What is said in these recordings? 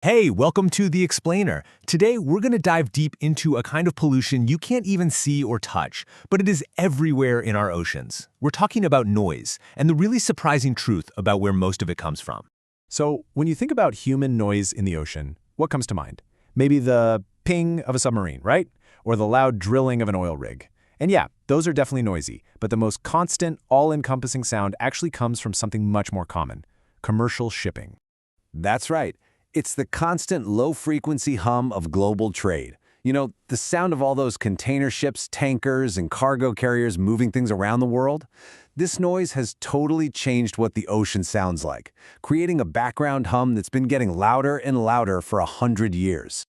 Hey, welcome to The Explainer. Today, we're going to dive deep into a kind of pollution you can't even see or touch, but it is everywhere in our oceans. We're talking about noise and the really surprising truth about where most of it comes from. So, when you think about human noise in the ocean, what comes to mind? Maybe the ping of a submarine, right? Or the loud drilling of an oil rig. And yeah, those are definitely noisy, but the most constant, all-encompassing sound actually comes from something much more common: commercial shipping. That's right. It's the constant low-frequency hum of global trade. You know, the sound of all those container ships, tankers, and cargo carriers moving things around the world. This noise has totally changed what the ocean sounds like, creating a background hum that's been getting louder and louder for 100 years.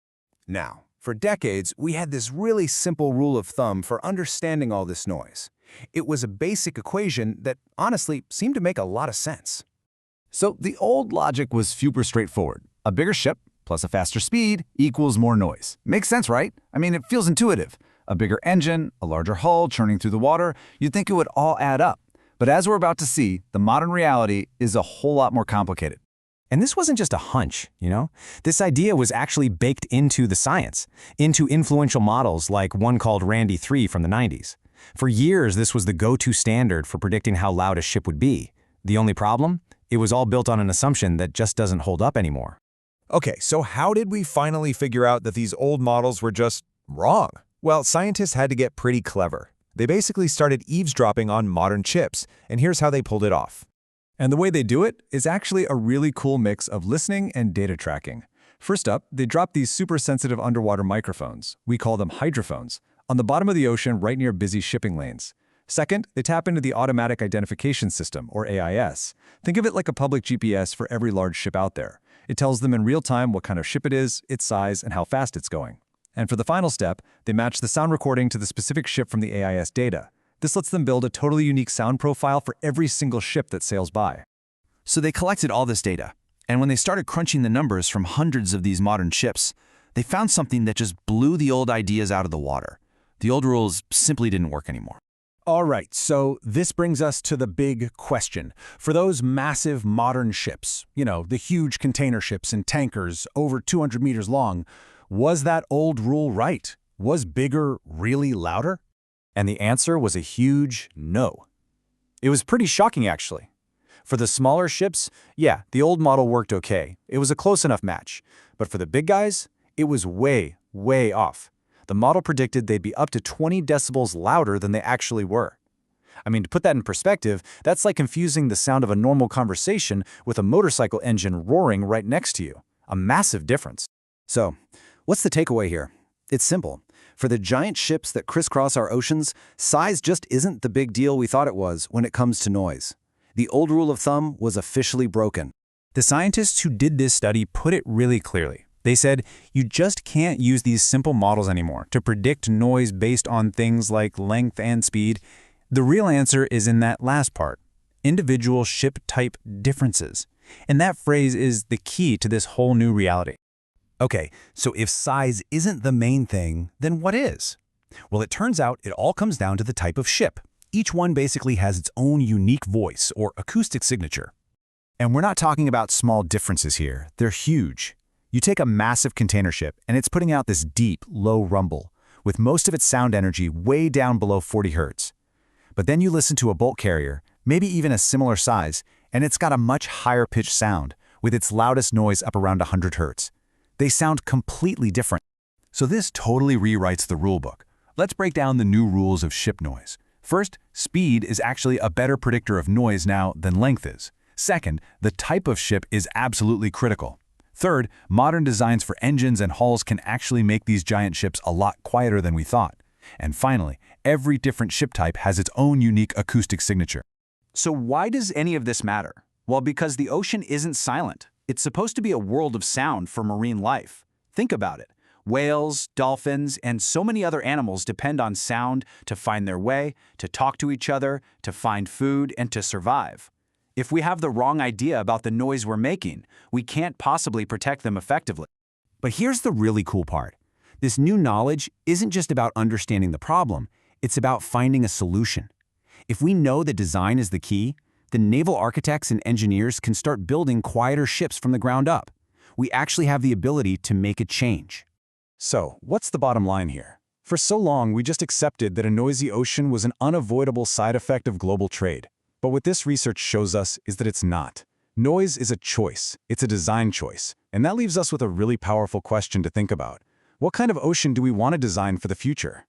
Now, for decades, we had this really simple rule of thumb for understanding all this noise. It was a basic equation that honestly seemed to make a lot of sense. So the old logic was super straightforward. A bigger ship plus a faster speed equals more noise. Makes sense, right? I mean, it feels intuitive. A bigger engine, a larger hull churning through the water, you'd think it would all add up. But as we're about to see, the modern reality is a whole lot more complicated. And this wasn't just a hunch, you know? This idea was actually baked into the science, into influential models like one called Randy 3 from the 90s. For years, this was the go-to standard for predicting how loud a ship would be. The only problem? It was all built on an assumption that just doesn't hold up anymore. Okay, so how did we finally figure out that these old models were just wrong? Well, scientists had to get pretty clever. They basically started eavesdropping on modern chips, and here's how they pulled it off. And the way they do it is actually a really cool mix of listening and data tracking. First up, they drop these super sensitive underwater microphones, we call them hydrophones, on the bottom of the ocean right near busy shipping lanes. Second, they tap into the Automatic Identification System, or AIS. Think of it like a public GPS for every large ship out there. It tells them in real time what kind of ship it is, its size, and how fast it's going. And for the final step, they match the sound recording to the specific ship from the AIS data. This lets them build a totally unique sound profile for every single ship that sails by. So they collected all this data, and when they started crunching the numbers from hundreds of these modern ships, they found something that just blew the old ideas out of the water. The old rules simply didn't work anymore. All right, so this brings us to the big question. For those massive modern ships, you know, the huge container ships and tankers over 200 meters long, was that old rule right? Was bigger really louder? And the answer was a huge no. It was pretty shocking, actually. For the smaller ships, yeah, the old model worked okay. It was a close enough match. But for the big guys, it was way, way off. The model predicted they'd be up to 20 decibels louder than they actually were. I mean, to put that in perspective, that's like confusing the sound of a normal conversation with a motorcycle engine roaring right next to you. A massive difference. So, what's the takeaway here? It's simple. For the giant ships that crisscross our oceans, size just isn't the big deal we thought it was when it comes to noise. The old rule of thumb was officially broken. The scientists who did this study put it really clearly. They said, you just can't use these simple models anymore to predict noise based on things like length and speed. The real answer is in that last part, individual ship type differences. And that phrase is the key to this whole new reality. Okay, so if size isn't the main thing, then what is? Well, it turns out it all comes down to the type of ship. Each one basically has its own unique voice or acoustic signature. And we're not talking about small differences here. They're huge. You take a massive container ship, and it's putting out this deep, low rumble, with most of its sound energy way down below 40 hertz. But then you listen to a bulk carrier, maybe even a similar size, and it's got a much higher pitched sound, with its loudest noise up around 100 hertz. They sound completely different. So this totally rewrites the rulebook. Let's break down the new rules of ship noise. First, speed is actually a better predictor of noise now than length is. Second, the type of ship is absolutely critical. Third, modern designs for engines and hulls can actually make these giant ships a lot quieter than we thought. And finally, every different ship type has its own unique acoustic signature. So why does any of this matter? Well, because the ocean isn't silent. It's supposed to be a world of sound for marine life. Think about it. Whales, dolphins, and so many other animals depend on sound to find their way, to talk to each other, to find food, and to survive. If we have the wrong idea about the noise we're making, we can't possibly protect them effectively. But here's the really cool part. This new knowledge isn't just about understanding the problem, it's about finding a solution. If we know that design is the key, then naval architects and engineers can start building quieter ships from the ground up. We actually have the ability to make a change. So, what's the bottom line here? For so long, we just accepted that a noisy ocean was an unavoidable side effect of global trade. But what this research shows us is that it's not. Noise is a choice. It's a design choice. And that leaves us with a really powerful question to think about. What kind of ocean do we want to design for the future?